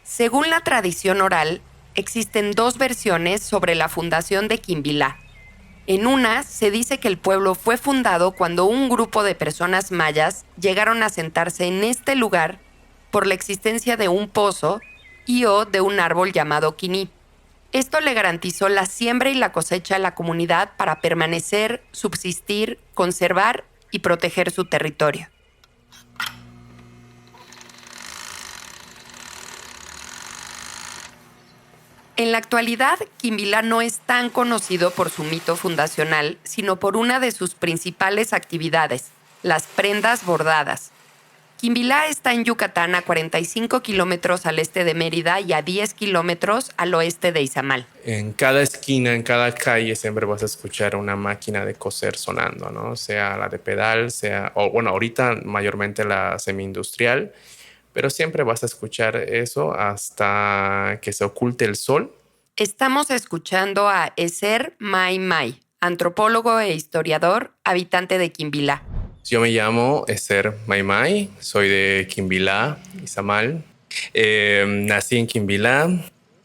Según la tradición oral, existen dos versiones sobre la fundación de Quimbilá. En una, se dice que el pueblo fue fundado cuando un grupo de personas mayas llegaron a sentarse en este lugar por la existencia de un pozo y o de un árbol llamado quiní. Esto le garantizó la siembra y la cosecha a la comunidad para permanecer, subsistir, conservar y proteger su territorio. En la actualidad, Quimbilá no es tan conocido por su mito fundacional, sino por una de sus principales actividades, las prendas bordadas. Quimbilá está en Yucatán, a 45 kilómetros al este de Mérida y a 10 kilómetros al oeste de Izamal. En cada esquina, en cada calle, siempre vas a escuchar una máquina de coser sonando, ¿no? Sea la de pedal, ahorita mayormente la semi-industrial, pero siempre vas a escuchar eso hasta que se oculte el sol. Estamos escuchando a Ezer Mai Mai, antropólogo e historiador, habitante de Quimbilá. Yo me llamo Ezer Mai Mai, soy de Quimbilá, Izamal. Nací en Quimbilá,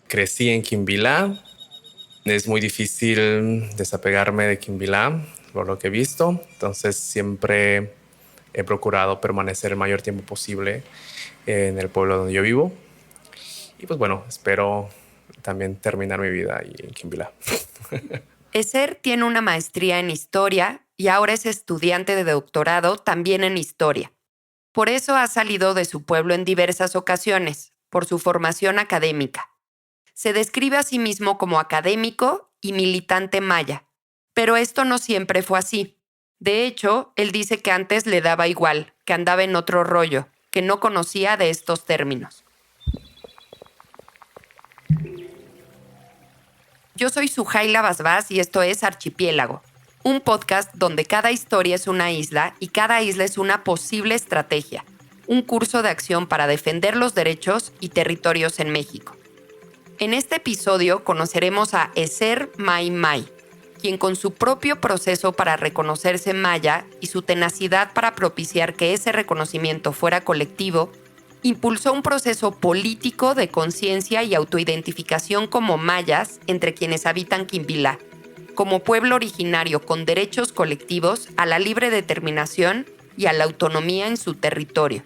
crecí en Quimbilá. Es muy difícil desapegarme de Quimbilá, por lo que he visto. Entonces siempre he procurado permanecer el mayor tiempo posible en el pueblo donde yo vivo. Y pues bueno, espero también terminar mi vida ahí en Quimbilá. Ezer tiene una maestría en historia y ahora es estudiante de doctorado también en historia. Por eso ha salido de su pueblo en diversas ocasiones, por su formación académica. Se describe a sí mismo como académico y militante maya, pero esto no siempre fue así. De hecho, él dice que antes le daba igual, que andaba en otro rollo, que no conocía de estos términos. Yo soy Sujaila Basbás y esto es Archipiélago, un podcast donde cada historia es una isla y cada isla es una posible estrategia, un curso de acción para defender los derechos y territorios en México. En este episodio conoceremos a Ezer Mai Mai, quien con su propio proceso para reconocerse maya y su tenacidad para propiciar que ese reconocimiento fuera colectivo, impulsó un proceso político de conciencia y autoidentificación como mayas entre quienes habitan Quimbilá, como pueblo originario con derechos colectivos a la libre determinación y a la autonomía en su territorio.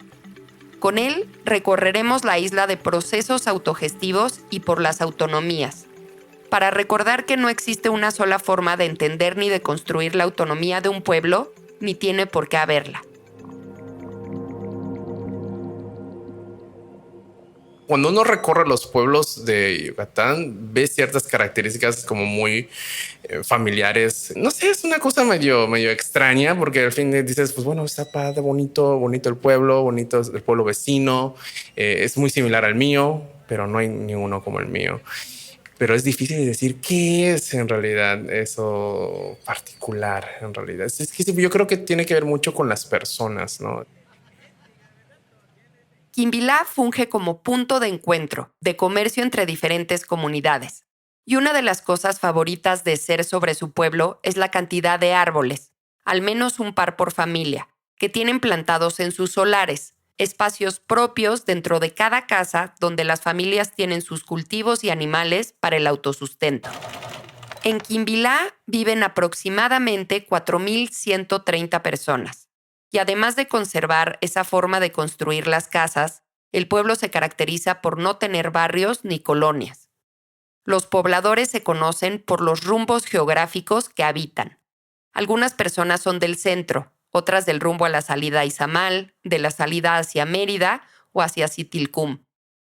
Con él recorreremos la isla de procesos autogestivos y por las autonomías, para recordar que no existe una sola forma de entender ni de construir la autonomía de un pueblo, ni tiene por qué haberla. Cuando uno recorre los pueblos de Yucatán, ve ciertas características como muy familiares. No sé, es una cosa medio extraña porque al fin dices, pues bueno, está padre, bonito el pueblo, bonito el pueblo vecino. Es muy similar al mío, pero no hay ninguno como el mío. Pero es difícil decir qué es en realidad eso particular. En realidad es que yo creo que tiene que ver mucho con las personas, ¿no? Quimbilá funge como punto de encuentro, de comercio entre diferentes comunidades. Y una de las cosas favoritas de Ezer sobre su pueblo es la cantidad de árboles, al menos un par por familia, que tienen plantados en sus solares, espacios propios dentro de cada casa donde las familias tienen sus cultivos y animales para el autosustento. En Quimbilá viven aproximadamente 4,130 personas. Y además de conservar esa forma de construir las casas, el pueblo se caracteriza por no tener barrios ni colonias. Los pobladores se conocen por los rumbos geográficos que habitan. Algunas personas son del centro, otras del rumbo a la salida a Izamal, de la salida hacia Mérida o hacia Citilcum.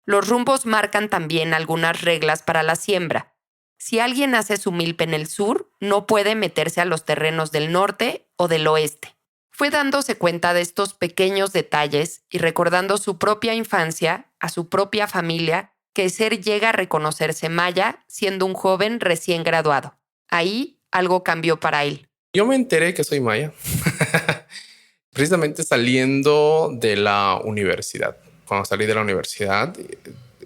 Los rumbos marcan también algunas reglas para la siembra. Si alguien hace su milpa en el sur, no puede meterse a los terrenos del norte o del oeste. Fue dándose cuenta de estos pequeños detalles y recordando su propia infancia, a su propia familia, que Ezer llega a reconocerse maya siendo un joven recién graduado. Ahí algo cambió para él. Yo me enteré que soy maya precisamente saliendo de la universidad. Cuando salí de la universidad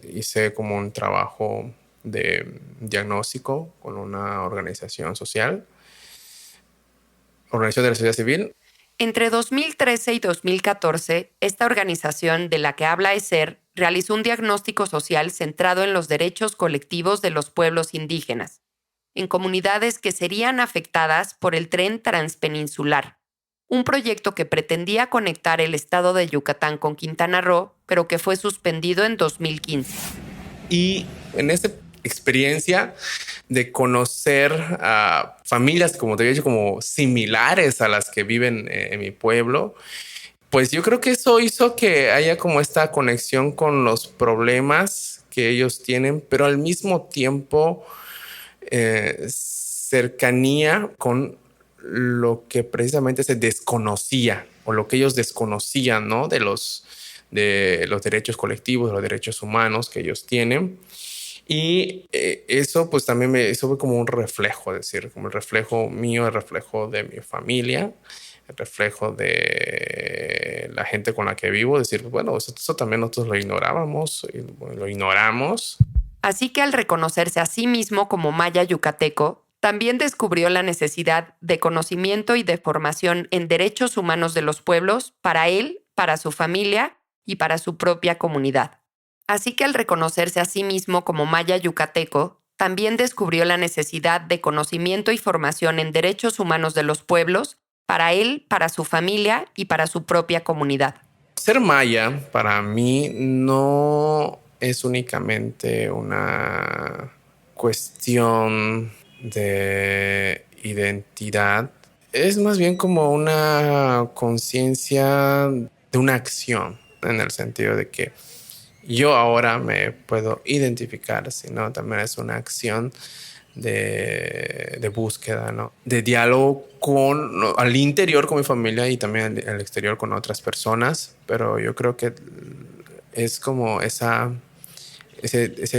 hice como un trabajo de diagnóstico con una organización social, organización de la sociedad civil. Entre 2013 y 2014, esta organización de la que habla Ezer realizó un diagnóstico social centrado en los derechos colectivos de los pueblos indígenas, en comunidades que serían afectadas por el Tren Transpeninsular, un proyecto que pretendía conectar el estado de Yucatán con Quintana Roo, pero que fue suspendido en 2015. Y en esa experiencia de conocer a familias, como te había dicho, como similares a las que viven en mi pueblo, pues yo creo que eso hizo que haya como esta conexión con los problemas que ellos tienen, pero al mismo tiempo cercanía con lo que precisamente se desconocía o lo que ellos desconocían, ¿no? De los derechos colectivos, de los derechos humanos que ellos tienen. Y eso pues también eso fue como un reflejo, es decir, como el reflejo mío, el reflejo de mi familia, el reflejo de la gente con la que vivo, decir, bueno, eso también nosotros lo ignorábamos, lo ignoramos. Así que al reconocerse a sí mismo como maya yucateco, también descubrió la necesidad de conocimiento y de formación en derechos humanos de los pueblos para él, para su familia y para su propia comunidad. Así que al reconocerse a sí mismo como maya yucateco, también descubrió la necesidad de conocimiento y formación en derechos humanos de los pueblos para él, para su familia y para su propia comunidad. Ser maya para mí no es únicamente una cuestión de identidad, es más bien como una conciencia de una acción, en el sentido de que yo ahora me puedo identificar, sino también es una acción de búsqueda, ¿no? De diálogo con, ¿no? Al interior con mi familia y también al exterior con otras personas, pero yo creo que es como ese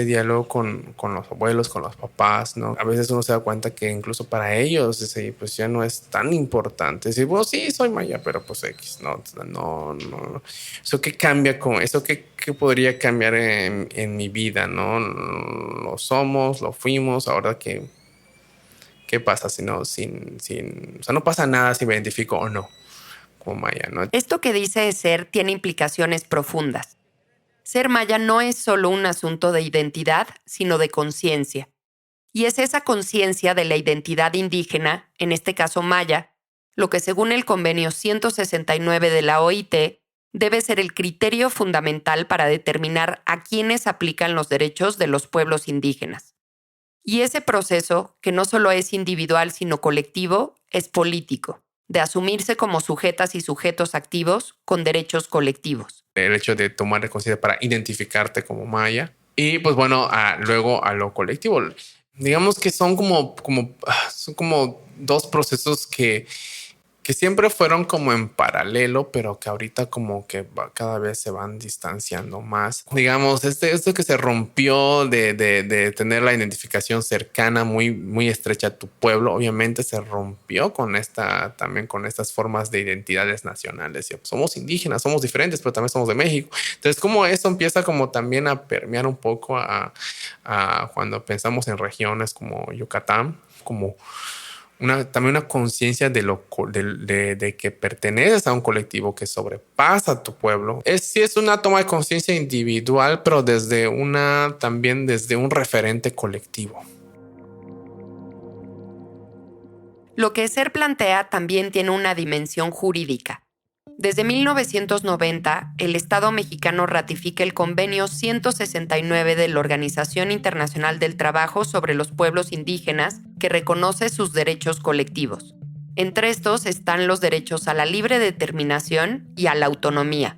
diálogo con los abuelos, con los papás, ¿no? A veces uno se da cuenta que incluso para ellos pues ya no es tan importante. Decir, bueno, sí, soy maya, pero pues X, no. Eso que cambia con eso que podría cambiar en mi vida, ¿no? Lo somos, lo fuimos, ahora que ¿qué pasa si no, o sea, no pasa nada si me identifico o no como maya, ¿no? Esto que dice ser tiene implicaciones profundas. Ser maya no es solo un asunto de identidad, sino de conciencia. Y es esa conciencia de la identidad indígena, en este caso maya, lo que según el convenio 169 de la OIT debe ser el criterio fundamental para determinar a quiénes aplican los derechos de los pueblos indígenas. Y ese proceso, que no solo es individual sino colectivo, es político, de asumirse como sujetas y sujetos activos con derechos colectivos. El hecho de tomar conciencia para identificarte como maya y pues bueno, luego a lo colectivo. Digamos que son como dos procesos que siempre fueron como en paralelo, pero que ahorita como que cada vez se van distanciando más. Digamos, esto que se rompió de tener la identificación cercana, muy estrecha a tu pueblo, obviamente se rompió también con estas formas de identidades nacionales. Somos indígenas, somos diferentes, pero también somos de México. Entonces, como eso empieza como también a permear un poco a cuando pensamos en regiones como Yucatán, como también una conciencia de que perteneces a un colectivo que sobrepasa tu pueblo. Sí es una toma de conciencia individual, pero también desde un referente colectivo. Lo que SER plantea también tiene una dimensión jurídica. Desde 1990, el Estado mexicano ratifica el Convenio 169 de la Organización Internacional del Trabajo sobre los Pueblos Indígenas, que reconoce sus derechos colectivos. Entre estos están los derechos a la libre determinación y a la autonomía.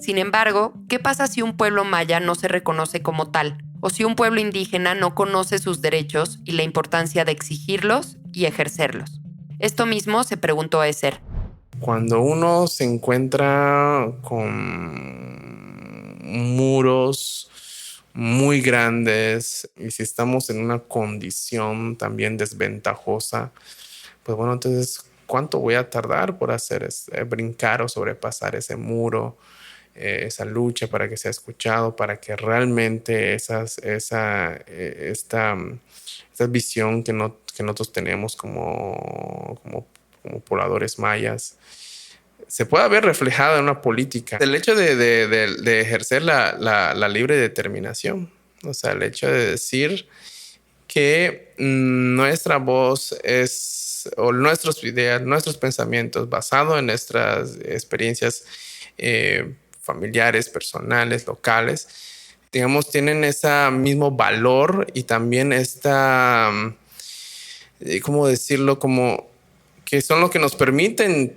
Sin embargo, ¿qué pasa si un pueblo maya no se reconoce como tal? O si un pueblo indígena no conoce sus derechos y la importancia de exigirlos y ejercerlos. Esto mismo se preguntó a Eser. Cuando uno se encuentra con muros muy grandes y si estamos en una condición también desventajosa, pues bueno, entonces, ¿cuánto voy a tardar por brincar o sobrepasar ese muro, esa lucha para que sea escuchado, para que realmente esta visión que nosotros tenemos como pobladores mayas se pueda ver reflejada en una política. El hecho de ejercer la libre determinación, o sea, el hecho de decir que nuestra voz es, o nuestras ideas, nuestros pensamientos, basados en nuestras experiencias familiares, personales, locales, digamos, tienen ese mismo valor y también esta, ¿cómo decirlo? Como que son lo que nos permiten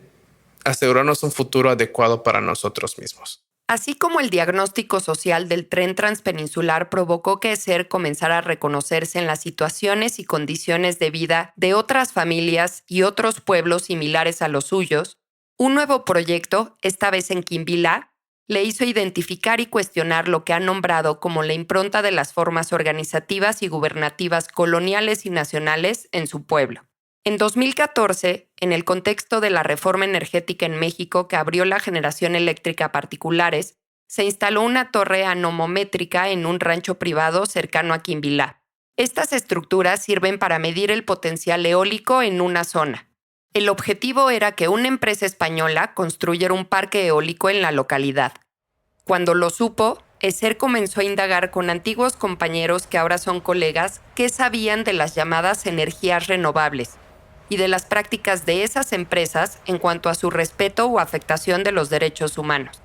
asegurarnos un futuro adecuado para nosotros mismos. Así como el diagnóstico social del tren transpeninsular provocó que ESER comenzara a reconocerse en las situaciones y condiciones de vida de otras familias y otros pueblos similares a los suyos, un nuevo proyecto, esta vez en Quimbila, le hizo identificar y cuestionar lo que ha nombrado como la impronta de las formas organizativas y gubernativas coloniales y nacionales en su pueblo. En 2014, en el contexto de la reforma energética en México que abrió la generación eléctrica a particulares, se instaló una torre anemométrica en un rancho privado cercano a Quimbila. Estas estructuras sirven para medir el potencial eólico en una zona. El objetivo era que una empresa española construyera un parque eólico en la localidad. Cuando lo supo, ESER comenzó a indagar con antiguos compañeros que ahora son colegas qué sabían de las llamadas energías renovables y de las prácticas de esas empresas en cuanto a su respeto o afectación de los derechos humanos.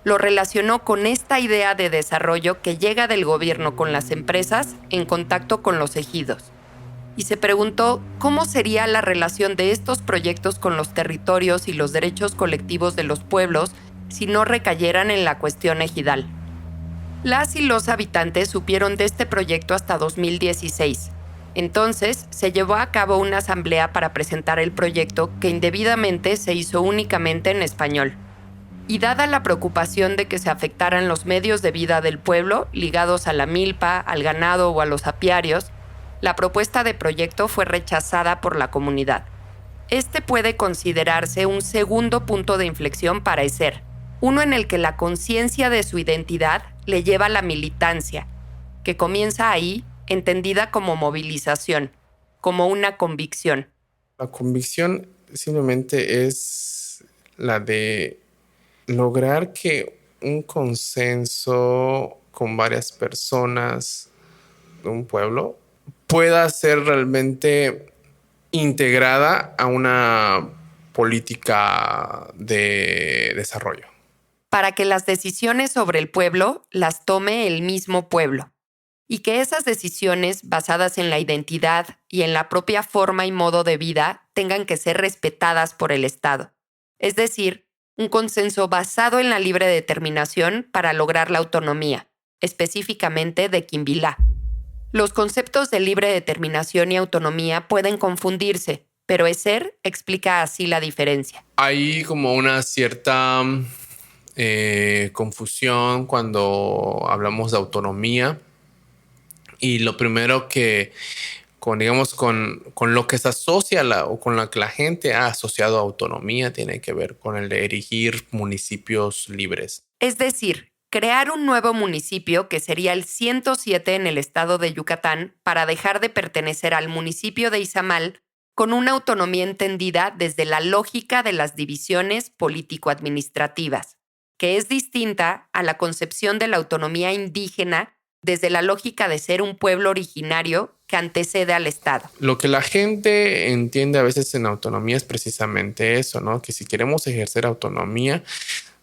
Lo relacionó con esta idea de desarrollo que llega del gobierno con las empresas en contacto con los ejidos. Y se preguntó cómo sería la relación de estos proyectos con los territorios y los derechos colectivos de los pueblos si no recayeran en la cuestión ejidal. Las y los habitantes supieron de este proyecto hasta 2016. Entonces, se llevó a cabo una asamblea para presentar el proyecto que indebidamente se hizo únicamente en español. Y dada la preocupación de que se afectaran los medios de vida del pueblo ligados a la milpa, al ganado o a los apiarios, la propuesta de proyecto fue rechazada por la comunidad. Este puede considerarse un segundo punto de inflexión para ESER, uno en el que la conciencia de su identidad le lleva a la militancia, que comienza ahí, entendida como movilización, como una convicción. La convicción simplemente es la de lograr que un consenso con varias personas de un pueblo pueda ser realmente integrada a una política de desarrollo. Para que las decisiones sobre el pueblo las tome el mismo pueblo. Y que esas decisiones, basadas en la identidad y en la propia forma y modo de vida, tengan que ser respetadas por el Estado. Es decir, un consenso basado en la libre determinación para lograr la autonomía, específicamente de Quimbila. Los conceptos de libre determinación y autonomía pueden confundirse, pero ESER explica así la diferencia. Hay como una cierta confusión cuando hablamos de autonomía. Y lo primero que, digamos, con lo que se asocia o con lo que la gente ha asociado a autonomía tiene que ver con el de erigir municipios libres. Es decir, crear un nuevo municipio que sería el 107 en el estado de Yucatán para dejar de pertenecer al municipio de Izamal con una autonomía entendida desde la lógica de las divisiones político-administrativas, que es distinta a la concepción de la autonomía indígena desde la lógica de ser un pueblo originario que antecede al Estado. Lo que la gente entiende a veces en autonomía es precisamente eso, ¿no? Que si queremos ejercer autonomía,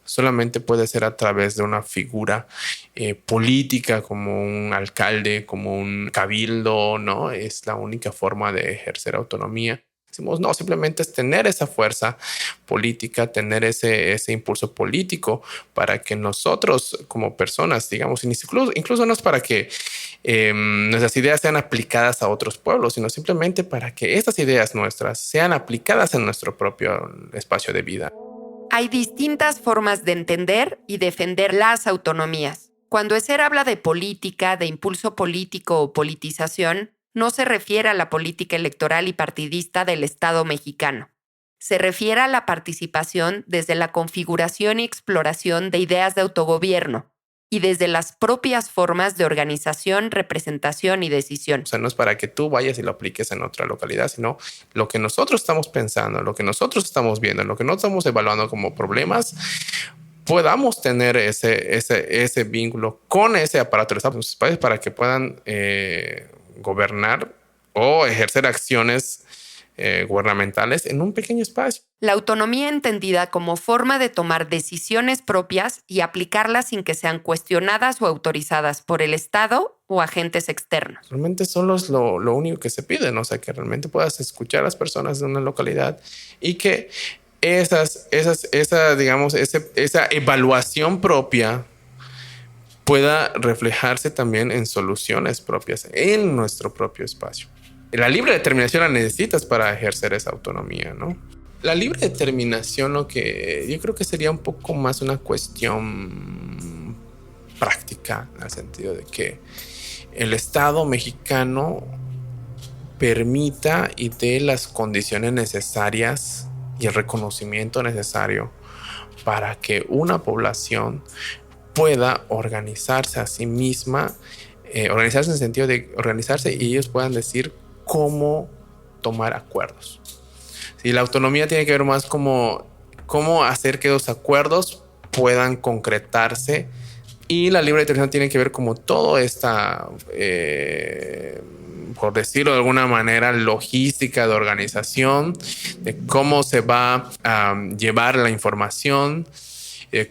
solamente puede ser a través de una figura política como un alcalde, como un cabildo, ¿no? Es la única forma de ejercer autonomía. Decimos, no, simplemente es tener esa fuerza política, tener ese impulso político para que nosotros como personas, digamos, incluso no es para que nuestras ideas sean aplicadas a otros pueblos, sino simplemente para que estas ideas nuestras sean aplicadas en nuestro propio espacio de vida. Hay distintas formas de entender y defender las autonomías. Cuando ESER habla de política, de impulso político o politización, no se refiere a la política electoral y partidista del Estado mexicano. Se refiere a la participación desde la configuración y exploración de ideas de autogobierno, y desde las propias formas de organización, representación y decisión. O sea, no es para que tú vayas y lo apliques en otra localidad, sino lo que nosotros estamos pensando, lo que nosotros estamos viendo, lo que nosotros estamos evaluando como problemas, podamos tener ese vínculo con ese aparato de Estados países para que puedan gobernar o ejercer acciones gubernamentales en un pequeño espacio. La autonomía entendida como forma de tomar decisiones propias y aplicarlas sin que sean cuestionadas o autorizadas por el Estado o agentes externos. Realmente solo es lo único que se pide, ¿no? O sea, que realmente puedas escuchar a las personas de una localidad y que esa evaluación propia pueda reflejarse también en soluciones propias en nuestro propio espacio. La libre determinación la necesitas para ejercer esa autonomía, ¿no? La libre determinación, lo que yo creo que sería un poco más una cuestión práctica, en el sentido de que el Estado mexicano permita y dé las condiciones necesarias y el reconocimiento necesario para que una población pueda organizarse a sí misma, organizarse en el sentido de organizarse y ellos puedan decir cómo tomar acuerdos. Sí, la autonomía tiene que ver más como cómo hacer que los acuerdos puedan concretarse, y la libre determinación tiene que ver como todo esta, por decirlo de alguna manera, logística de organización, de cómo se va a llevar la información,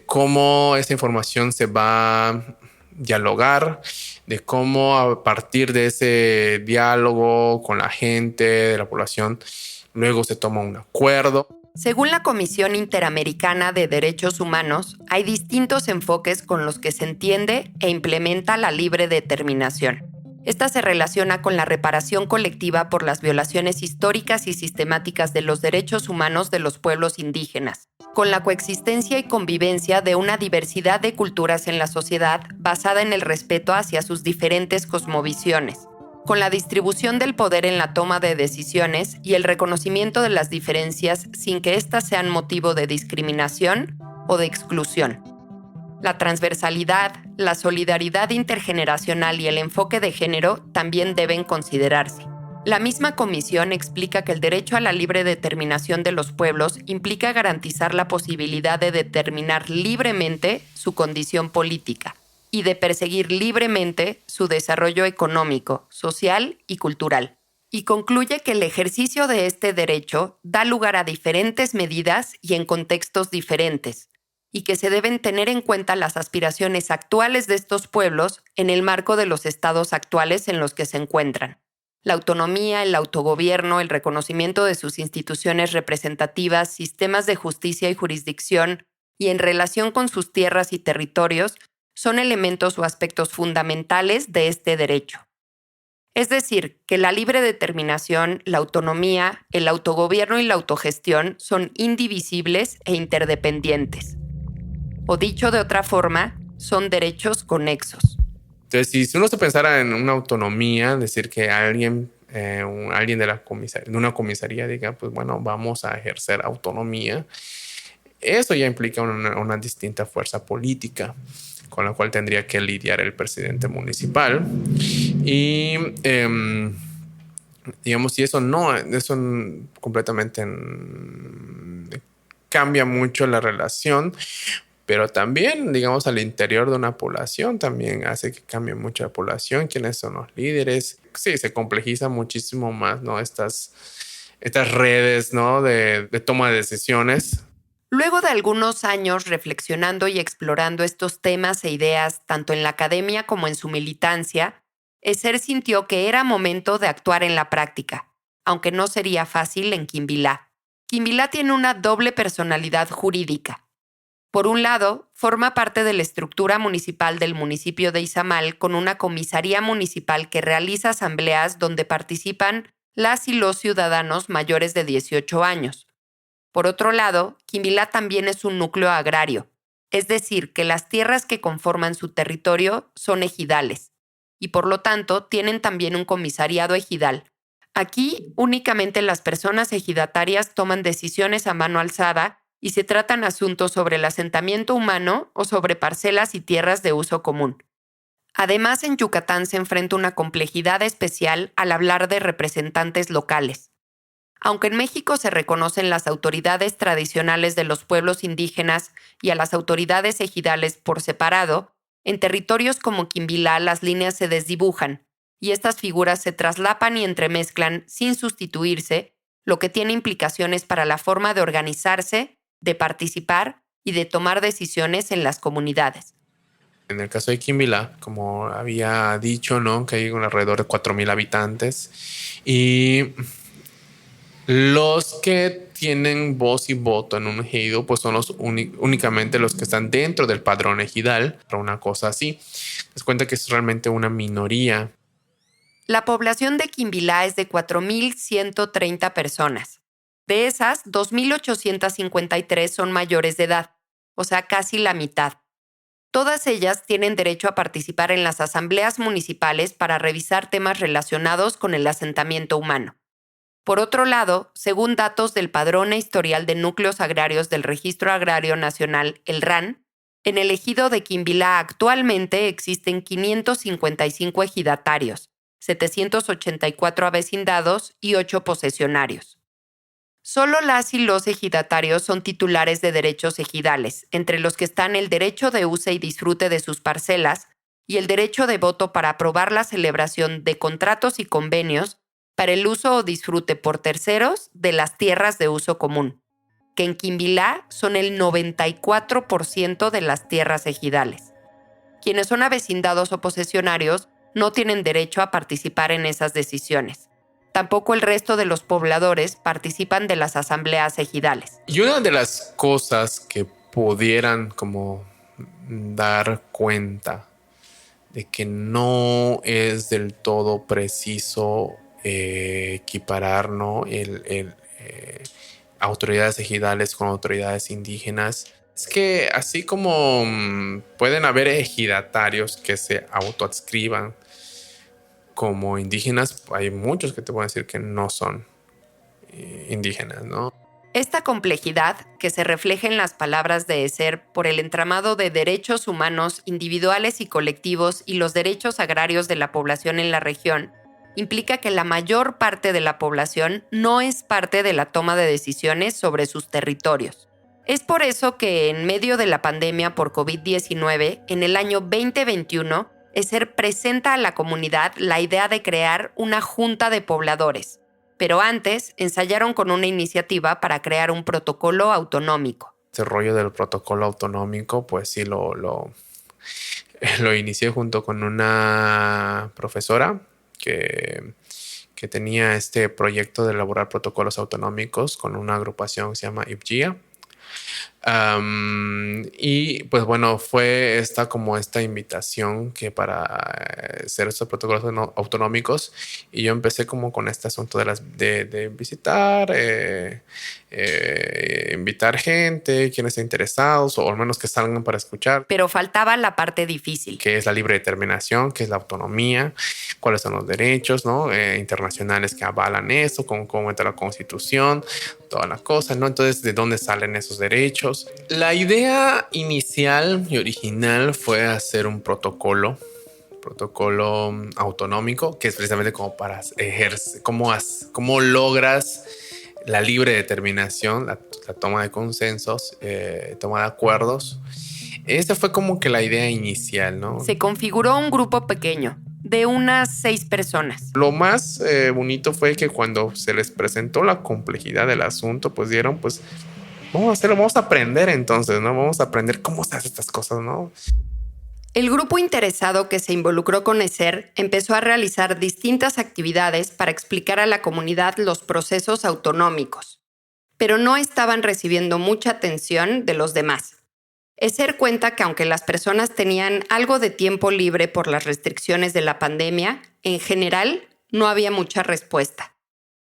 cómo esa información se va a dialogar, de cómo a partir de ese diálogo con la gente, de la población, luego se toma un acuerdo. Según la Comisión Interamericana de Derechos Humanos, hay distintos enfoques con los que se entiende e implementa la libre determinación. Esta se relaciona con la reparación colectiva por las violaciones históricas y sistemáticas de los derechos humanos de los pueblos indígenas, con la coexistencia y convivencia de una diversidad de culturas en la sociedad basada en el respeto hacia sus diferentes cosmovisiones, con la distribución del poder en la toma de decisiones y el reconocimiento de las diferencias sin que éstas sean motivo de discriminación o de exclusión. La transversalidad, la solidaridad intergeneracional y el enfoque de género también deben considerarse. La misma comisión explica que el derecho a la libre determinación de los pueblos implica garantizar la posibilidad de determinar libremente su condición política y de perseguir libremente su desarrollo económico, social y cultural. Y concluye que el ejercicio de este derecho da lugar a diferentes medidas y en contextos diferentes, y que se deben tener en cuenta las aspiraciones actuales de estos pueblos en el marco de los estados actuales en los que se encuentran. La autonomía, el autogobierno, el reconocimiento de sus instituciones representativas, sistemas de justicia y jurisdicción, y en relación con sus tierras y territorios, son elementos o aspectos fundamentales de este derecho. Es decir, que la libre determinación, la autonomía, el autogobierno y la autogestión son indivisibles e interdependientes. O dicho de otra forma, son derechos conexos. Entonces, si uno se pensara en una autonomía, decir que alguien de una comisaría diga, pues bueno, vamos a ejercer autonomía, eso ya implica una distinta fuerza política con la cual tendría que lidiar el presidente municipal. Y digamos, si eso completamente cambia mucho la relación, pero también, digamos, al interior de una población también hace que cambie mucho la población, quiénes son los líderes. Sí, se complejiza muchísimo más, ¿no? Estas redes, ¿no? de toma de decisiones. Luego de algunos años reflexionando y explorando estos temas e ideas, tanto en la academia como en su militancia, Esser sintió que era momento de actuar en la práctica, aunque no sería fácil en Quimbilá. Quimbilá tiene una doble personalidad jurídica. Por un lado, forma parte de la estructura municipal del municipio de Izamal con una comisaría municipal que realiza asambleas donde participan las y los ciudadanos mayores de 18 años. Por otro lado, Quimbilá también es un núcleo agrario, es decir, que las tierras que conforman su territorio son ejidales, y por lo tanto tienen también un comisariado ejidal. Aquí únicamente las personas ejidatarias toman decisiones a mano alzada y se tratan asuntos sobre el asentamiento humano o sobre parcelas y tierras de uso común. Además, en Yucatán se enfrenta una complejidad especial al hablar de representantes locales. Aunque en México se reconocen las autoridades tradicionales de los pueblos indígenas y a las autoridades ejidales por separado, en territorios como Quimbilá las líneas se desdibujan y estas figuras se traslapan y entremezclan sin sustituirse, lo que tiene implicaciones para la forma de organizarse, de participar y de tomar decisiones en las comunidades. En el caso de Quimbilá, como había dicho, ¿no? Que hay alrededor de 4,000 habitantes y los que tienen voz y voto en un ejido, pues son únicamente los que están dentro del padrón ejidal, o una cosa así. Les cuenta que es realmente una minoría. La población de Quimbilá es de 4,130 personas. De esas, 2,853 son mayores de edad, o sea, casi la mitad. Todas ellas tienen derecho a participar en las asambleas municipales para revisar temas relacionados con el asentamiento humano. Por otro lado, según datos del Padrón e Historial de Núcleos Agrarios del Registro Agrario Nacional, el RAN, en el ejido de Quimbilá actualmente existen 555 ejidatarios, 784 avecindados y 8 posesionarios. Solo las y los ejidatarios son titulares de derechos ejidales, entre los que están el derecho de uso y disfrute de sus parcelas y el derecho de voto para aprobar la celebración de contratos y convenios para el uso o disfrute por terceros de las tierras de uso común, que en Quimbilá son el 94% de las tierras ejidales. Quienes son avecindados o posesionarios no tienen derecho a participar en esas decisiones. Tampoco el resto de los pobladores participan de las asambleas ejidales. Y una de las cosas que pudieran como dar cuenta de que no es del todo preciso equiparar, ¿no? Autoridades ejidales con autoridades indígenas. Es que así como pueden haber ejidatarios que se autoadscriban como indígenas, hay muchos que te pueden decir que no son indígenas, ¿no? Esta complejidad, que se refleja en las palabras de Eser por el entramado de derechos humanos individuales y colectivos y los derechos agrarios de la población en la región, implica que la mayor parte de la población no es parte de la toma de decisiones sobre sus territorios. Es por eso que en medio de la pandemia por COVID-19, en el año 2021, Eser presenta a la comunidad la idea de crear una junta de pobladores, pero antes ensayaron con una iniciativa para crear un protocolo autonómico. Este rollo del protocolo autonómico, pues sí lo inicié junto con una profesora que tenía este proyecto de elaborar protocolos autonómicos con una agrupación que se llama IPGIA. Y pues bueno, fue esta invitación que para hacer estos protocolos autonómicos, y yo empecé como con este asunto de visitar, invitar gente, quienes estén interesados o al menos que salgan para escuchar. Pero faltaba la parte difícil. Que es la libre determinación, que es la autonomía, cuáles son los derechos, ¿no? Internacionales que avalan esto, cómo entra la Constitución, todas las cosas, ¿no? Entonces, ¿de dónde salen esos derechos? La idea inicial y original fue hacer un protocolo autonómico, que es precisamente como para ejercer, cómo logras la libre determinación, la toma de consensos, toma de acuerdos. Esa fue como que la idea inicial, ¿no? Se configuró un grupo pequeño, de unas 6 personas. Lo más bonito fue que cuando se les presentó la complejidad del asunto, pues dieron, pues, vamos a aprender entonces, ¿no? Vamos a aprender cómo se hacen estas cosas, ¿no? El grupo interesado que se involucró con Eser empezó a realizar distintas actividades para explicar a la comunidad los procesos autonómicos, pero no estaban recibiendo mucha atención de los demás. Eser cuenta que aunque las personas tenían algo de tiempo libre por las restricciones de la pandemia, en general no había mucha respuesta.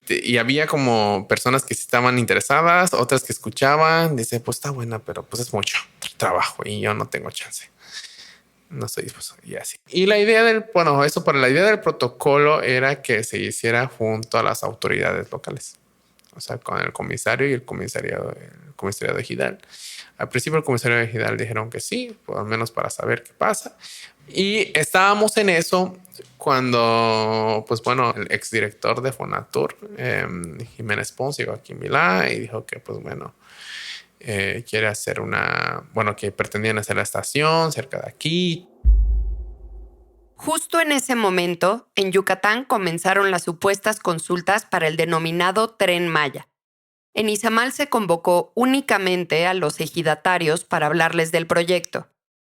Y había como personas que sí estaban interesadas, otras que escuchaban, dice, pues está buena, pero pues es mucho trabajo y yo no tengo chance. No estoy dispuesto y así. Y la idea la idea del protocolo era que se hiciera junto a las autoridades locales. o sea, con el comisario y el comisariado ejidal. Al principio el comisario ejidal dijeron que sí, pues al menos para saber qué pasa. Y estábamos en eso cuando, pues bueno, el exdirector de Fonatur, Jiménez Pons, llegó aquí en Milá y dijo que, pues bueno, quiere hacer que pretendían hacer la estación cerca de aquí. Justo en ese momento, en Yucatán comenzaron las supuestas consultas para el denominado Tren Maya. En Izamal se convocó únicamente a los ejidatarios para hablarles del proyecto.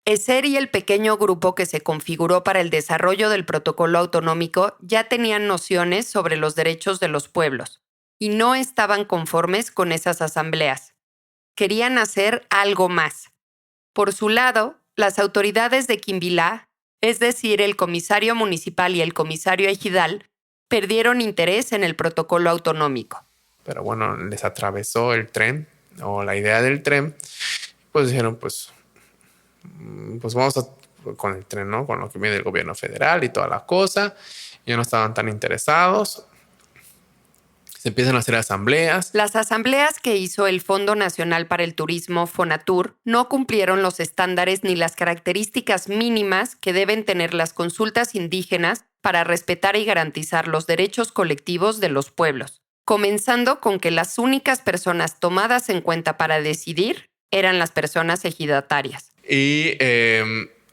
ESER y el pequeño grupo que se configuró para el desarrollo del protocolo autonómico ya tenían nociones sobre los derechos de los pueblos y no estaban conformes con esas asambleas. Querían hacer algo más. Por su lado, las autoridades de Quimbilá, es decir, el comisario municipal y el comisario ejidal, perdieron interés en el protocolo autonómico. Pero bueno, les atravesó el tren o la idea del tren. Pues dijeron, pues vamos con el tren, ¿no? Con lo que viene del gobierno federal y toda la cosa. Ya no estaban tan interesados. Se empiezan a hacer asambleas. Las asambleas que hizo el Fondo Nacional para el Turismo, Fonatur, no cumplieron los estándares ni las características mínimas que deben tener las consultas indígenas para respetar y garantizar los derechos colectivos de los pueblos, comenzando con que las únicas personas tomadas en cuenta para decidir eran las personas ejidatarias. Y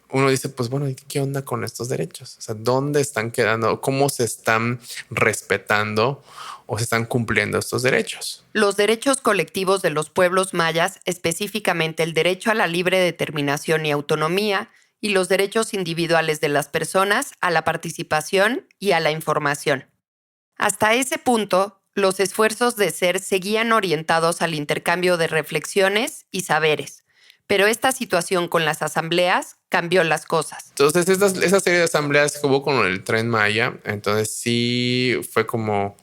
uno dice, pues bueno, ¿qué onda con estos derechos? O sea, ¿dónde están quedando? ¿Cómo se están respetando o se están cumpliendo estos derechos? Los derechos colectivos de los pueblos mayas, específicamente el derecho a la libre determinación y autonomía, y los derechos individuales de las personas a la participación y a la información. Hasta ese punto, los esfuerzos de ESER seguían orientados al intercambio de reflexiones y saberes, pero esta situación con las asambleas cambió las cosas. Entonces, esa serie de asambleas que hubo con el Tren Maya, entonces sí fue como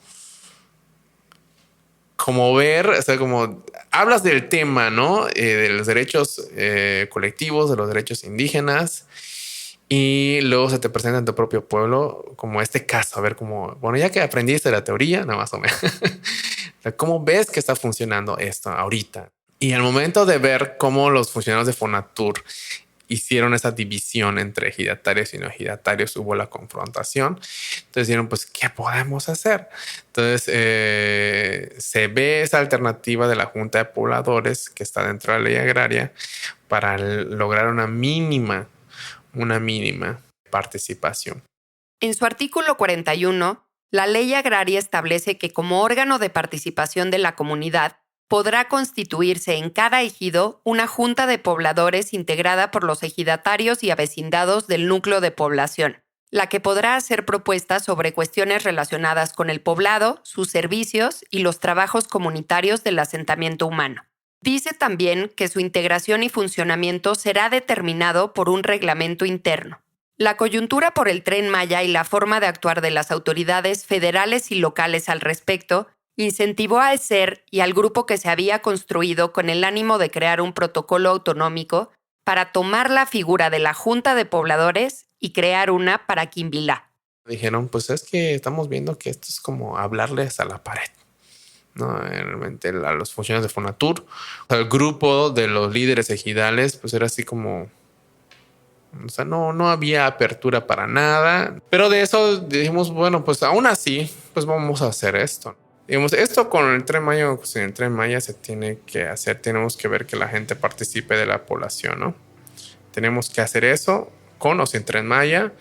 ver, o sea, como hablas del tema, ¿no? De los derechos colectivos, de los derechos indígenas, y luego se te presenta en tu propio pueblo como este caso, a ver cómo, bueno, ya que aprendiste la teoría, nada más o menos, ¿cómo ves que está funcionando esto ahorita? Y al momento de ver cómo los funcionarios de Fonatur hicieron esa división entre ejidatarios y no ejidatarios, hubo la confrontación. Entonces dijeron, pues, ¿qué podemos hacer? Entonces se ve esa alternativa de la Junta de Pobladores que está dentro de la ley agraria para lograr una mínima participación. En su artículo 41, la ley agraria establece que como órgano de participación de la comunidad, podrá constituirse en cada ejido una junta de pobladores integrada por los ejidatarios y avecindados del núcleo de población, la que podrá hacer propuestas sobre cuestiones relacionadas con el poblado, sus servicios y los trabajos comunitarios del asentamiento humano. Dice también que su integración y funcionamiento será determinado por un reglamento interno. La coyuntura por el Tren Maya y la forma de actuar de las autoridades federales y locales al respecto incentivó a ESER y al grupo que se había construido con el ánimo de crear un protocolo autonómico para tomar la figura de la Junta de Pobladores y crear una para Quimbilá. Dijeron, pues es que estamos viendo que esto es como hablarles a la pared, ¿no? Realmente a los funcionarios de Fonatur, el grupo de los líderes ejidales, pues era así como, o sea, no había apertura para nada. Pero de eso dijimos, bueno, pues aún así, pues vamos a hacer esto. Digamos, esto con el Tren Maya, pues en el Tren Maya se tiene que hacer, tenemos que ver que la gente participe de la población, ¿no? Tenemos que hacer eso con o sin Tren Maya.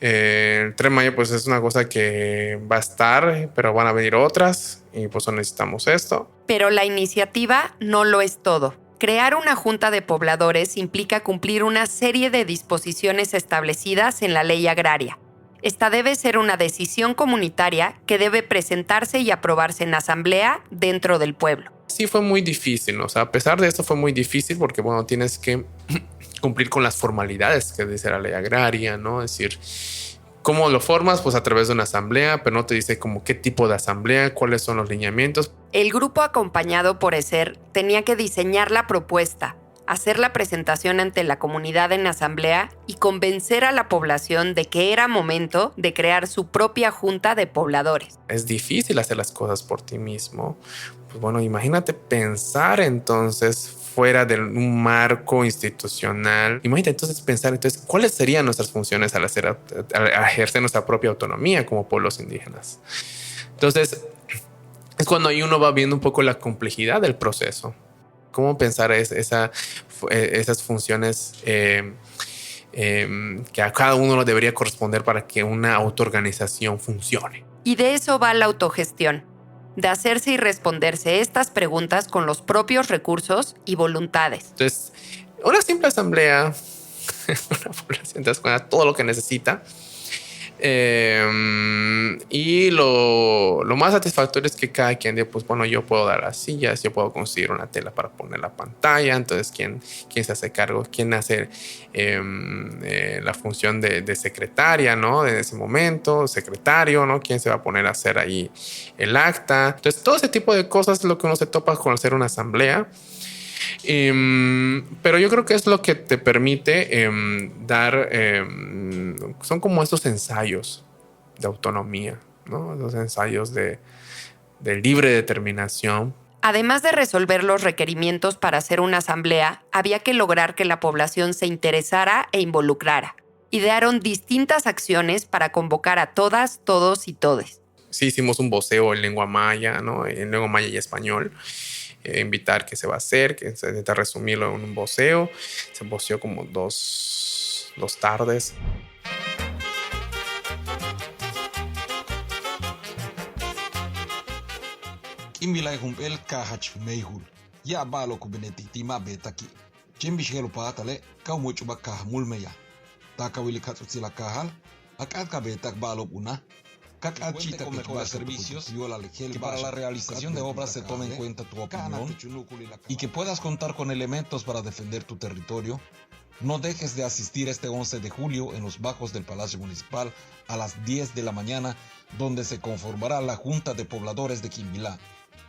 El Tren Maya pues es una cosa que va a estar, pero van a venir otras y pues necesitamos esto. Pero la iniciativa no lo es todo. Crear una junta de pobladores implica cumplir una serie de disposiciones establecidas en la ley agraria. Esta debe ser una decisión comunitaria que debe presentarse y aprobarse en asamblea dentro del pueblo. Sí, fue muy difícil, ¿no? O sea, a pesar de esto fue muy difícil porque, bueno, tienes que cumplir con las formalidades que dice la ley agraria, ¿no? Es decir, ¿cómo lo formas? Pues a través de una asamblea, pero no te dice como qué tipo de asamblea, cuáles son los lineamientos. El grupo acompañado por ESER tenía que diseñar la propuesta, hacer la presentación ante la comunidad en asamblea y convencer a la población de que era momento de crear su propia junta de pobladores. Es difícil hacer las cosas por ti mismo. Pues bueno, imagínate pensar entonces fuera de un marco institucional. Imagínate entonces pensar entonces cuáles serían nuestras funciones al ejercer nuestra propia autonomía como pueblos indígenas. Entonces es cuando ahí uno va viendo un poco la complejidad del proceso. Cómo pensar esas funciones que a cada uno debería corresponder para que una autoorganización funcione. Y de eso va la autogestión, de hacerse y responderse estas preguntas con los propios recursos y voluntades. Entonces, una simple asamblea, una población te das cuenta de todo lo que necesita. Y lo más satisfactorio es que cada quien dice, pues bueno, yo puedo dar las sillas, yo puedo conseguir una tela para poner la pantalla. Entonces, ¿quién se hace cargo? ¿Quién hace la función de secretaria, ¿no? En ese momento, secretario, ¿no? ¿Quién se va a poner a hacer ahí el acta? Entonces, todo ese tipo de cosas es lo que uno se topa con hacer una asamblea. Pero yo creo que es lo que te permite dar, son como estos ensayos de autonomía, ¿no? Los ensayos de libre determinación. Además de resolver los requerimientos para hacer una asamblea, había que lograr que la población se interesara e involucrara. Idearon distintas acciones para convocar a todas, todos y todes. Sí, hicimos un voceo en lengua maya, ¿no? En lengua maya y español. Invitar qué se va a hacer, que se intenta resumirlo en un voceo. Se voceó como dos tardes. Kimbilai humpel kahach meihul. Ya balo kubenetitima betaki. Chimbishelo patale kaumochuba kah mulmeya. Takawili katsutsila kahal. Akatka betak balo una. Cuente con mejores servicios, que para la realización de obras se tome en cuenta tu opinión y que puedas contar con elementos para defender tu territorio. No dejes de asistir este 11 de julio en los bajos del Palacio Municipal a las 10 de la mañana, donde se conformará la Junta de Pobladores de Quimbilá.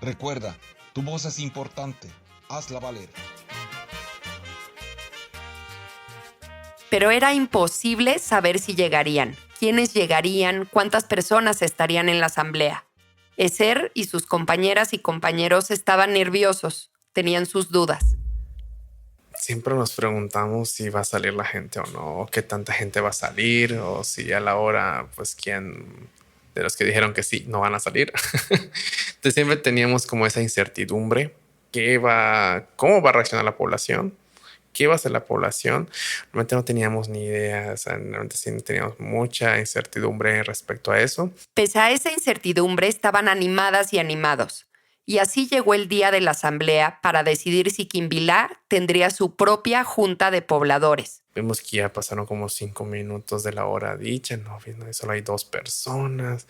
Recuerda, tu voz es importante, hazla valer. Pero era imposible saber si llegarían, quiénes llegarían, cuántas personas estarían en la asamblea. Ezer y sus compañeras y compañeros estaban nerviosos, tenían sus dudas. Siempre nos preguntamos si va a salir la gente o no, o qué tanta gente va a salir, o si a la hora, pues quién de los que dijeron que sí no van a salir. Entonces siempre teníamos como esa incertidumbre, cómo va a reaccionar la población. ¿Qué va a hacer la población? Realmente no teníamos ni idea, realmente sí teníamos mucha incertidumbre respecto a eso. Pese a esa incertidumbre, estaban animadas y animados. Y así llegó el día de la asamblea para decidir si Quimbilá tendría su propia junta de pobladores. Vemos que ya pasaron como 5 minutos de la hora dicha, no, solo hay 2 personas.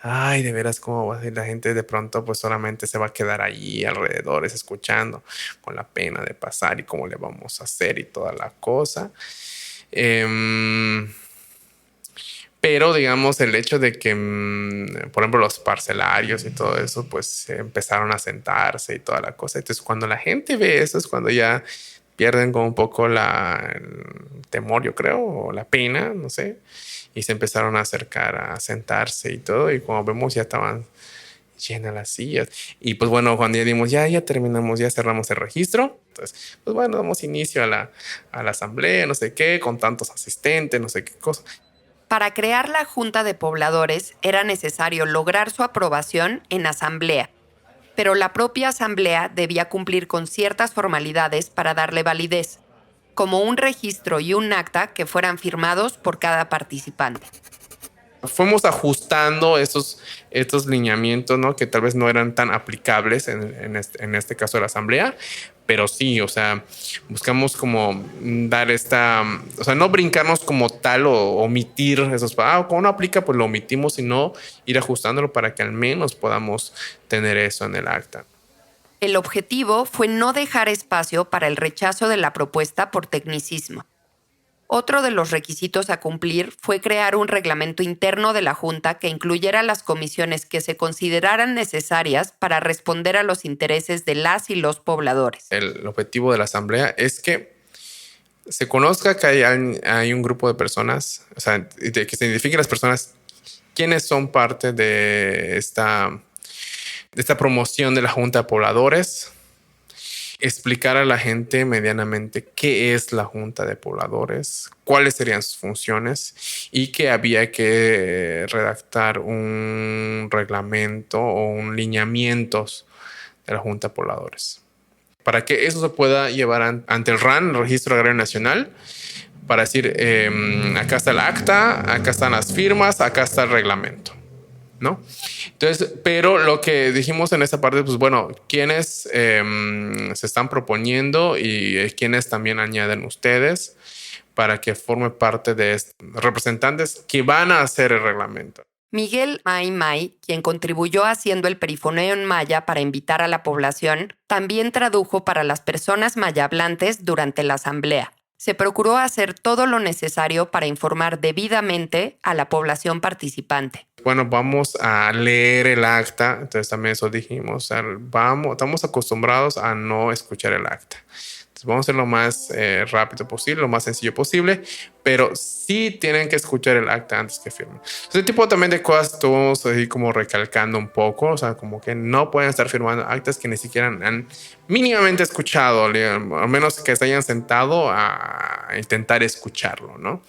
Ay, de veras, ¿cómo va a ser? La gente de pronto pues solamente se va a quedar ahí alrededor escuchando con la pena de pasar y cómo le vamos a hacer y toda la cosa. Pero digamos el hecho de que, por ejemplo, los parcelarios y todo eso, pues empezaron a sentarse y toda la cosa. Entonces cuando la gente ve eso es cuando ya pierden como un poco el temor, yo creo, o la pena, no sé. Y se empezaron a acercar a sentarse y todo. Y como vemos ya estaban llenas las sillas. Y pues bueno, cuando ya dimos, ya terminamos, ya cerramos el registro. Entonces, pues bueno, damos inicio a la asamblea, no sé qué, con tantos asistentes, no sé qué cosa. Para crear la Junta de Pobladores era necesario lograr su aprobación en asamblea, pero la propia asamblea debía cumplir con ciertas formalidades para darle validez, como un registro y un acta que fueran firmados por cada participante. Fuimos ajustando estos lineamientos, ¿no? Que tal vez no eran tan aplicables en este caso de la asamblea, pero sí, o sea, buscamos como dar o sea, no brincarnos como tal o omitir esos, como no aplica, pues lo omitimos, sino ir ajustándolo para que al menos podamos tener eso en el acta. El objetivo fue no dejar espacio para el rechazo de la propuesta por tecnicismo. Otro de los requisitos a cumplir fue crear un reglamento interno de la Junta que incluyera las comisiones que se consideraran necesarias para responder a los intereses de las y los pobladores. El objetivo de la asamblea es que se conozca que hay un grupo de personas, o sea, de que se identifiquen las personas quienes son parte de esta promoción de la Junta de Pobladores, explicar a la gente medianamente qué es la Junta de Pobladores, cuáles serían sus funciones y que había que redactar un reglamento o un lineamientos de la Junta de Pobladores. Para que eso se pueda llevar ante el RAN, el Registro Agrario Nacional, para decir, acá está el acta, acá están las firmas, acá está el reglamento, ¿no? Entonces, pero lo que dijimos en esta parte, pues bueno, quienes se están proponiendo y quienes también añaden ustedes para que forme parte de representantes que van a hacer el reglamento. Miguel May, quien contribuyó haciendo el perifoneo en maya para invitar a la población, también tradujo para las personas maya hablantes durante la asamblea. Se procuró hacer todo lo necesario para informar debidamente a la población participante. Bueno, vamos a leer el acta, entonces también eso dijimos, o sea, estamos acostumbrados a no escuchar el acta. Entonces vamos a ser lo más rápido posible, lo más sencillo posible, pero sí tienen que escuchar el acta antes que firmen. Ese tipo también de cosas estamos así como recalcando un poco, o sea, como que no pueden estar firmando actas que ni siquiera han mínimamente escuchado, al menos que se hayan sentado a intentar escucharlo, ¿no?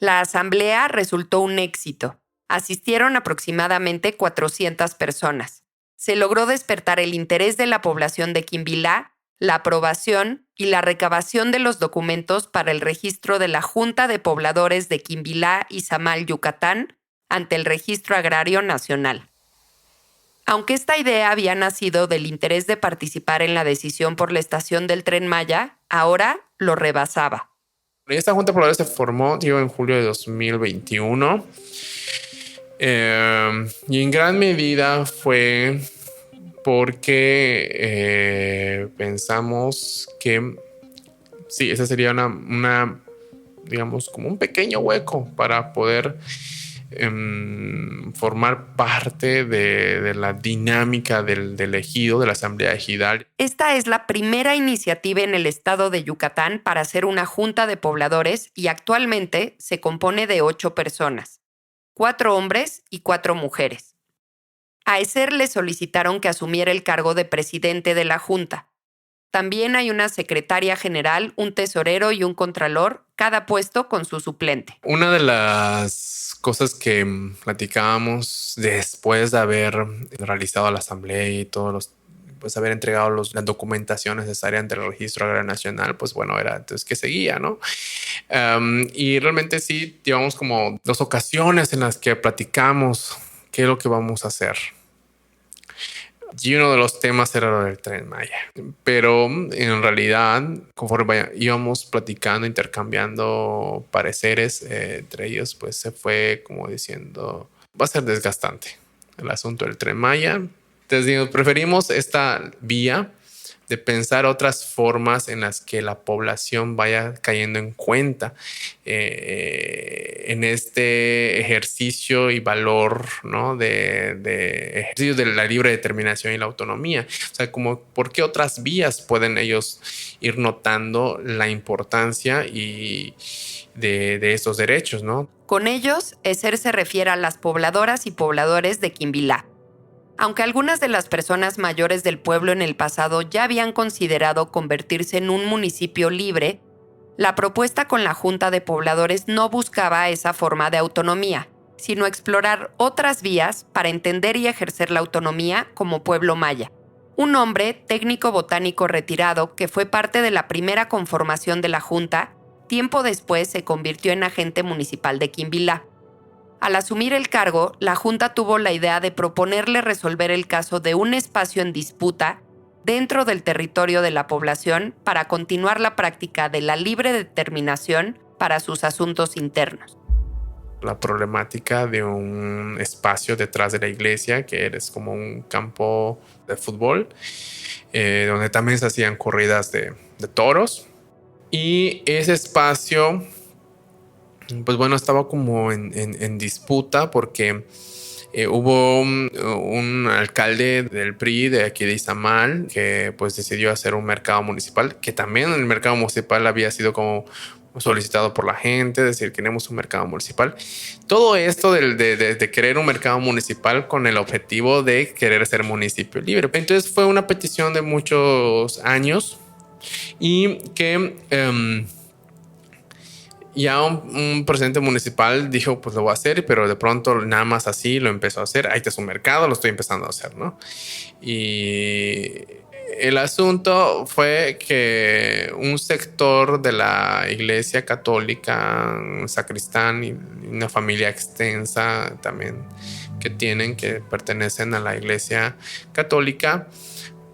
La asamblea resultó un éxito. Asistieron aproximadamente 400 personas. Se logró despertar el interés de la población de Quimbilá, la aprobación y la recabación de los documentos para el registro de la Junta de Pobladores de Quimbilá y Samal, Yucatán, ante el Registro Agrario Nacional. Aunque esta idea había nacido del interés de participar en la decisión por la estación del Tren Maya, ahora lo rebasaba. Esta Junta de Pobladores se formó en julio de 2021 y en gran medida fue porque pensamos que sí, esa sería una digamos, como un pequeño hueco para poder formar parte de la dinámica del ejido, de la asamblea ejidal. Esta es la primera iniciativa en el estado de Yucatán para hacer una junta de pobladores y actualmente se compone de 8 personas, 4 hombres y 4 mujeres. A Eser le solicitaron que asumiera el cargo de presidente de la junta. También hay una secretaria general, un tesorero y un contralor, cada puesto con su suplente. Una de las cosas que platicábamos después de haber realizado la asamblea y pues haber entregado la documentación necesaria ante el Registro Agrario Nacional, pues bueno, era entonces que seguía, ¿no? Y realmente sí, llevamos como 2 ocasiones en las que platicamos qué es lo que vamos a hacer. Y uno de los temas era lo del Tren Maya. Pero en realidad, conforme íbamos platicando, intercambiando pareceres entre ellos, pues se fue como diciendo, va a ser desgastante el asunto del Tren Maya. Entonces, preferimos esta vía de pensar otras formas en las que la población vaya cayendo en cuenta en este ejercicio y valor, ¿no? de ejercicio de la libre determinación y la autonomía. O sea, como por qué otras vías pueden ellos ir notando la importancia y de estos derechos, ¿no? Con ellos, Eser se refiere a las pobladoras y pobladores de Quimbilá. Aunque algunas de las personas mayores del pueblo en el pasado ya habían considerado convertirse en un municipio libre, la propuesta con la Junta de Pobladores no buscaba esa forma de autonomía, sino explorar otras vías para entender y ejercer la autonomía como pueblo maya. Un hombre, técnico botánico retirado, que fue parte de la primera conformación de la Junta, tiempo después se convirtió en agente municipal de Quimbilá. Al asumir el cargo, la Junta tuvo la idea de proponerle resolver el caso de un espacio en disputa dentro del territorio de la población para continuar la práctica de la libre determinación para sus asuntos internos. La problemática de un espacio detrás de la iglesia, que es como un campo de fútbol, donde también se hacían corridas de toros. Y ese espacio, pues bueno, estaba como en disputa porque hubo un alcalde del PRI de aquí de Izamal que pues decidió hacer un mercado municipal, que también el mercado municipal había sido como solicitado por la gente, decir, queremos un mercado municipal. Todo esto de querer un mercado municipal con el objetivo de querer ser municipio libre. Entonces fue una petición de muchos años y que ya un presidente municipal dijo, pues lo voy a hacer, pero de pronto nada más así lo empezó a hacer. Ahí está su mercado, lo estoy empezando a hacer, ¿no? Y el asunto fue que un sector de la iglesia católica, un sacristán y una familia extensa también que tienen, que pertenecen a la iglesia católica,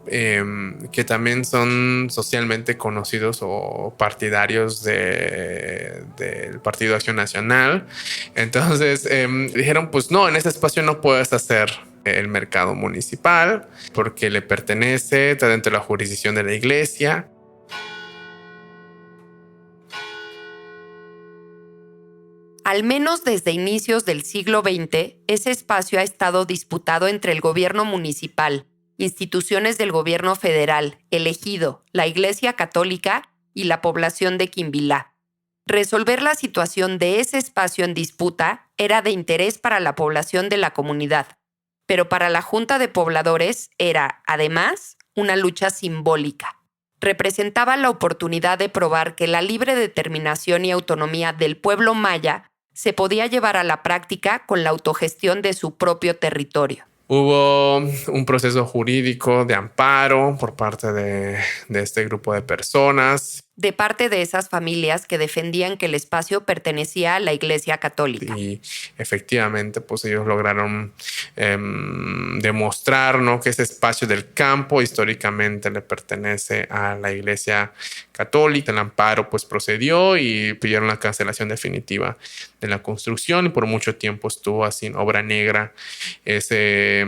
que también son socialmente conocidos o partidarios del Partido Acción Nacional. Entonces dijeron, pues no, en ese espacio no puedes hacer el mercado municipal porque le pertenece, está dentro de la jurisdicción de la iglesia. Al menos desde inicios del siglo XX, ese espacio ha estado disputado entre el gobierno municipal, instituciones del gobierno federal, el ejido, la Iglesia Católica y la población de Quimbilá. Resolver la situación de ese espacio en disputa era de interés para la población de la comunidad, pero para la Junta de Pobladores era, además, una lucha simbólica. Representaba la oportunidad de probar que la libre determinación y autonomía del pueblo maya se podía llevar a la práctica con la autogestión de su propio territorio. Hubo un proceso jurídico de amparo por parte de este grupo de personas. De parte de esas familias que defendían que el espacio pertenecía a la Iglesia Católica. Y efectivamente, pues ellos lograron demostrar, ¿no?, que ese espacio del campo históricamente le pertenece a la Iglesia Católica. El amparo pues procedió y pidieron la cancelación definitiva de la construcción y por mucho tiempo estuvo así en obra negra ese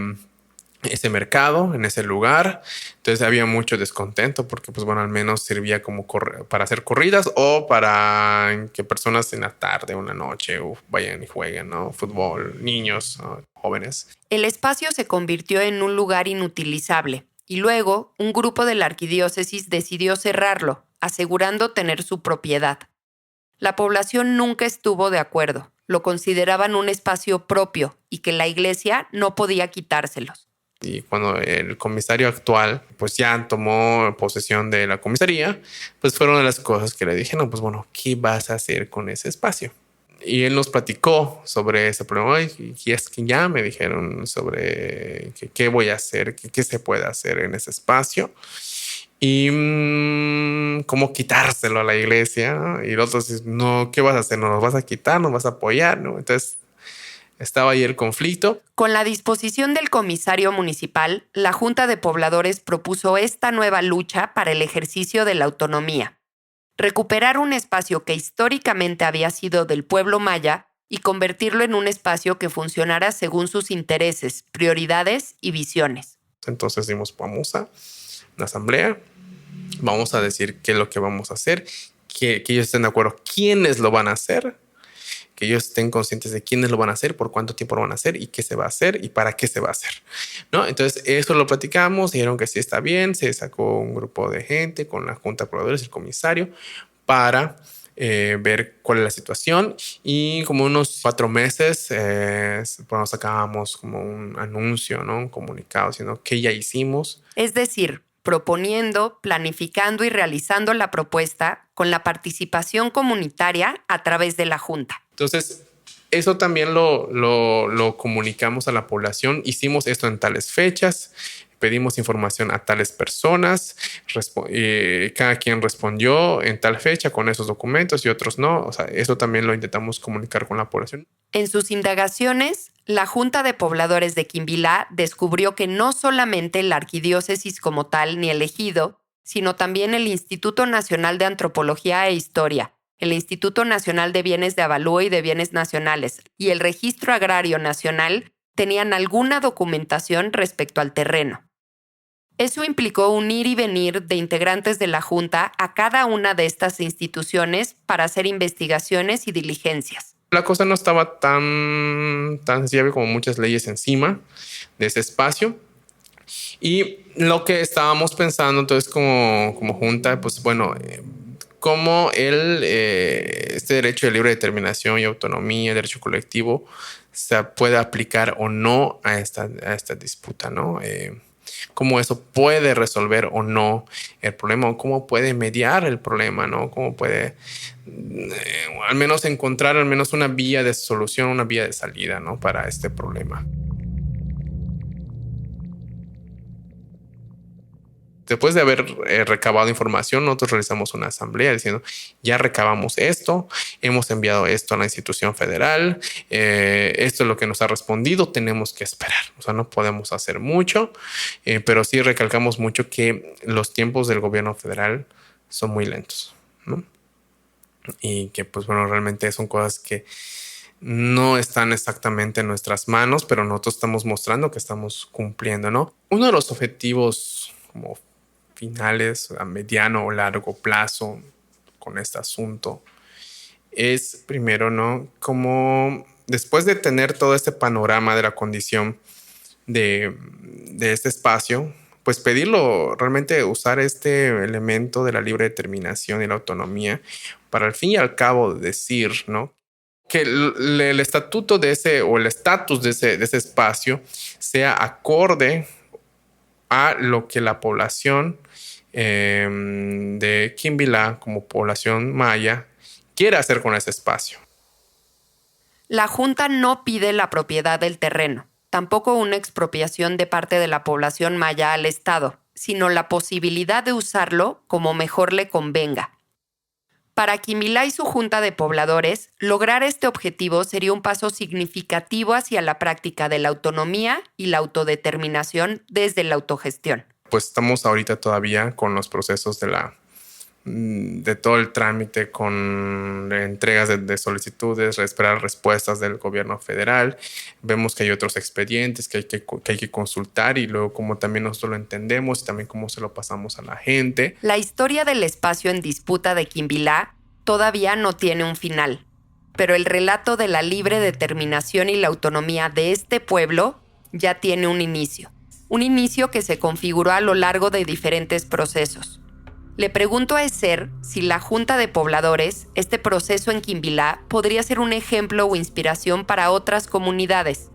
mercado en ese lugar. Entonces había mucho descontento porque pues bueno, al menos servía como para hacer corridas o para que personas en la tarde, una noche, vayan y jueguen, ¿no? Fútbol, niños, ¿no?, jóvenes. El espacio se convirtió en un lugar inutilizable y luego un grupo de la arquidiócesis decidió cerrarlo, asegurando tener su propiedad. La población nunca estuvo de acuerdo, lo consideraban un espacio propio y que la iglesia no podía quitárselos. Y cuando el comisario actual pues ya tomó posesión de la comisaría, pues fueron de las cosas que le dijeron, pues bueno, ¿qué vas a hacer con ese espacio? Y él nos platicó sobre ese problema y es que ya me dijeron sobre qué voy a hacer, qué se puede hacer en ese espacio y cómo quitárselo a la iglesia, ¿no? Y el otro dice, no, ¿qué vas a hacer? ¿No nos vas a quitar? ¿Nos vas a apoyar? ¿No? Entonces estaba ahí el conflicto. Con la disposición del comisario municipal, la Junta de Pobladores propuso esta nueva lucha para el ejercicio de la autonomía. Recuperar un espacio que históricamente había sido del pueblo maya y convertirlo en un espacio que funcionara según sus intereses, prioridades y visiones. Entonces dimos, vamos a una asamblea, vamos a decir qué es lo que vamos a hacer, que ellos estén de acuerdo quiénes lo van a hacer, que ellos estén conscientes de quiénes lo van a hacer, por cuánto tiempo lo van a hacer y qué se va a hacer y para qué se va a hacer, ¿no? Entonces eso lo platicamos, dijeron que sí está bien, se sacó un grupo de gente con la Junta de Pobladores, el comisario, para ver cuál es la situación y como unos 4 meses bueno, sacábamos como un anuncio, ¿no?, un comunicado diciendo que ya hicimos. Es decir, proponiendo, planificando y realizando la propuesta con la participación comunitaria a través de la Junta. Entonces, eso también lo comunicamos a la población. Hicimos esto en tales fechas, pedimos información a tales personas, cada quien respondió en tal fecha con esos documentos y otros no. O sea, eso también lo intentamos comunicar con la población. En sus indagaciones, la Junta de Pobladores de Quimbilá descubrió que no solamente la arquidiócesis como tal ni el ejido, sino también el Instituto Nacional de Antropología e Historia, el Instituto Nacional de Bienes de Avalúo y de Bienes Nacionales y el Registro Agrario Nacional tenían alguna documentación respecto al terreno. Eso implicó un ir y venir de integrantes de la Junta a cada una de estas instituciones para hacer investigaciones y diligencias. La cosa no estaba tan sencilla como muchas leyes encima de ese espacio. Y lo que estábamos pensando entonces como Junta, pues bueno, cómo este derecho de libre determinación y autonomía, derecho colectivo, se puede aplicar o no a esta disputa, ¿no? Cómo eso puede resolver o no el problema, o cómo puede mediar el problema, ¿no? Cómo puede al menos encontrar al menos una vía de solución, una vía de salida, ¿no? Para este problema. Después de haber recabado información, nosotros realizamos una asamblea diciendo, ya recabamos esto, hemos enviado esto a la institución federal, esto es lo que nos ha respondido, tenemos que esperar. O sea, no podemos hacer mucho, pero sí recalcamos mucho que los tiempos del gobierno federal son muy lentos, ¿no? Y que, pues bueno, realmente son cosas que no están exactamente en nuestras manos, pero nosotros estamos mostrando que estamos cumpliendo, ¿no? Uno de los objetivos como finales a mediano o largo plazo con este asunto es primero, ¿no? Como después de tener todo este panorama de la condición de este espacio, pues pedirlo, realmente usar este elemento de la libre determinación y la autonomía para al fin y al cabo decir, ¿no? Que el estatuto de ese o el estatus de ese espacio sea acorde a lo que la población de Quimbilá como población maya quiere hacer con ese espacio. La Junta no pide la propiedad del terreno, tampoco una expropiación de parte de la población maya al Estado, sino la posibilidad de usarlo como mejor le convenga. Para Quimbilá y su Junta de Pobladores, lograr este objetivo sería un paso significativo hacia la práctica de la autonomía y la autodeterminación desde la autogestión. Pues estamos ahorita todavía con los procesos de todo el trámite, con entregas de solicitudes, esperar respuestas del gobierno federal. Vemos que hay otros expedientes que hay que consultar y luego como también nosotros lo entendemos y también cómo se lo pasamos a la gente. La historia del espacio en disputa de Quimbilá todavía no tiene un final, pero el relato de la libre determinación y la autonomía de este pueblo ya tiene un inicio. Un inicio que se configuró a lo largo de diferentes procesos. Le pregunto a Ezer si la Junta de Pobladores, este proceso en Quimbilá, podría ser un ejemplo o inspiración para otras comunidades.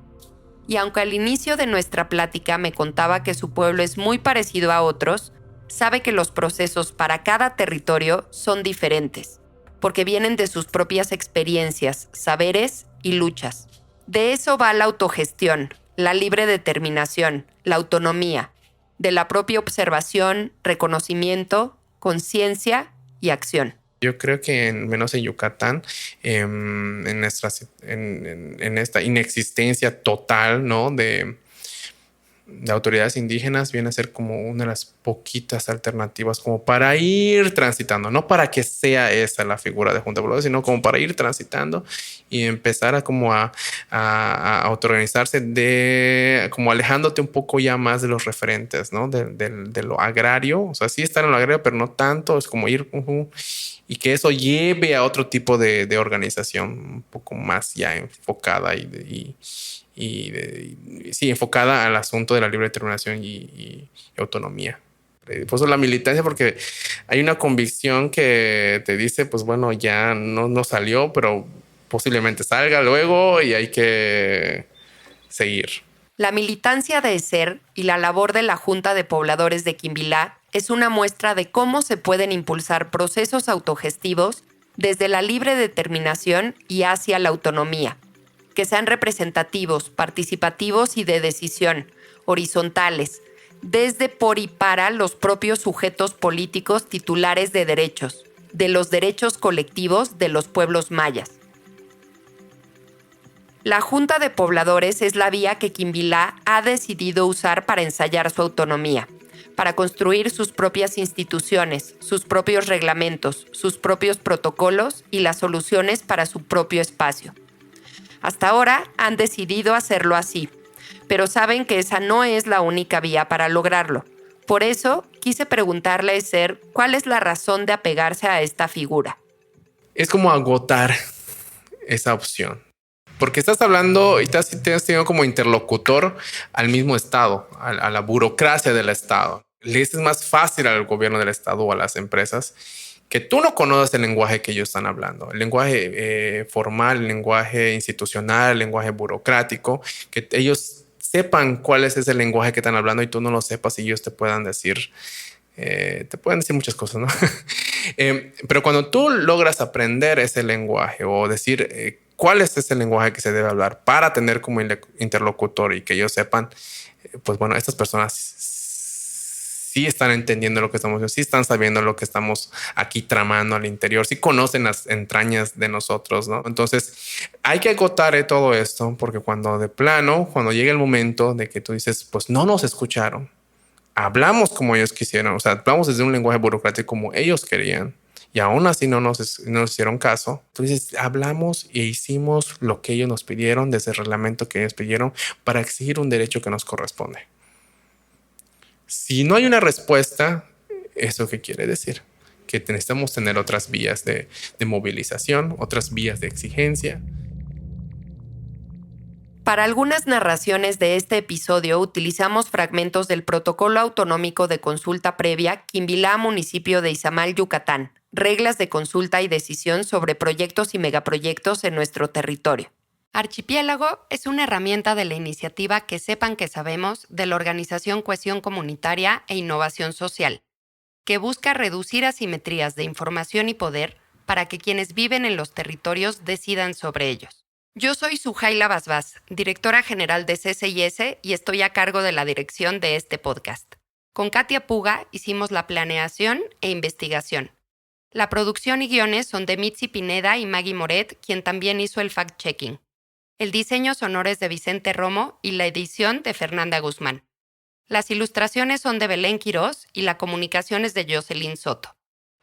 Y aunque al inicio de nuestra plática me contaba que su pueblo es muy parecido a otros, sabe que los procesos para cada territorio son diferentes, porque vienen de sus propias experiencias, saberes y luchas. De eso va la autogestión, la libre determinación, la autonomía, de la propia observación, reconocimiento, conciencia y acción. Yo creo que menos en Yucatán, en esta inexistencia total, ¿no? de autoridades indígenas, viene a ser como una de las poquitas alternativas como para ir transitando, no para que sea esa la figura de Junta de Pobladores, sino como para ir transitando y empezar a autoorganizarse como alejándote un poco ya más de los referentes, ¿no? De lo agrario. O sea, sí estar en lo agrario, pero no tanto. Es como ir y que eso lleve a otro tipo de organización un poco más ya enfocada sí, enfocada al asunto de la libre determinación y autonomía. Por eso la militancia, porque hay una convicción que te dice, pues bueno, ya no salió, pero posiblemente salga luego y hay que seguir. La militancia de Ezer y la labor de la Junta de Pobladores de Quimbilá es una muestra de cómo se pueden impulsar procesos autogestivos desde la libre determinación y hacia la autonomía, que sean representativos, participativos y de decisión, horizontales, desde, por y para los propios sujetos políticos titulares de derechos, de los derechos colectivos de los pueblos mayas. La Junta de Pobladores es la vía que Quimbilá ha decidido usar para ensayar su autonomía, para construir sus propias instituciones, sus propios reglamentos, sus propios protocolos y las soluciones para su propio espacio. Hasta ahora han decidido hacerlo así, pero saben que esa no es la única vía para lograrlo, Por eso quise preguntarle a Esther cuál es la razón de apegarse a esta figura. Es como agotar esa opción. Porque estás hablando y te has tenido como interlocutor al mismo Estado, a la burocracia del Estado. Le es más fácil al gobierno del Estado o a las empresas que tú no conoces el lenguaje que ellos están hablando, el lenguaje formal, el lenguaje institucional, el lenguaje burocrático, que ellos sepan cuál es ese lenguaje que están hablando y tú no lo sepas y ellos te puedan decir muchas cosas, ¿no? Pero cuando tú logras aprender ese lenguaje o decir cuál es ese lenguaje que se debe hablar para tener como interlocutor y que ellos sepan, pues bueno, estas personas sí están entendiendo lo que estamos haciendo, sí están sabiendo lo que estamos aquí tramando al interior, sí conocen las entrañas de nosotros, ¿no? Entonces hay que agotar todo esto porque cuando llegue el momento de que tú dices, pues no nos escucharon, hablamos como ellos quisieron, o sea, hablamos desde un lenguaje burocrático como ellos querían y aún así no nos hicieron caso. Entonces hablamos e hicimos lo que ellos nos pidieron desde el reglamento que ellos pidieron para exigir un derecho que nos corresponde. Si no hay una respuesta, ¿eso qué quiere decir? Que necesitamos tener otras vías de movilización, otras vías de exigencia. Para algunas narraciones de este episodio utilizamos fragmentos del Protocolo Autonómico de Consulta Previa Quimbilá, municipio de Izamal, Yucatán, reglas de consulta y decisión sobre proyectos y megaproyectos en nuestro territorio. Archipiélago es una herramienta de la iniciativa Que Sepan Que Sabemos de la Organización Cohesión Comunitaria e Innovación Social, que busca reducir asimetrías de información y poder para que quienes viven en los territorios decidan sobre ellos. Yo soy Sujaila Basbás, directora general de CCIS y estoy a cargo de la dirección de este podcast. Con Katia Puga hicimos la planeación e investigación. La producción y guiones son de Mitzi Pineda y Maggie Moret, quien también hizo el fact-checking. El diseño sonoro es de Vicente Romo y la edición de Fernanda Guzmán. Las ilustraciones son de Belén Quirós y la comunicación es de Jocelyn Soto.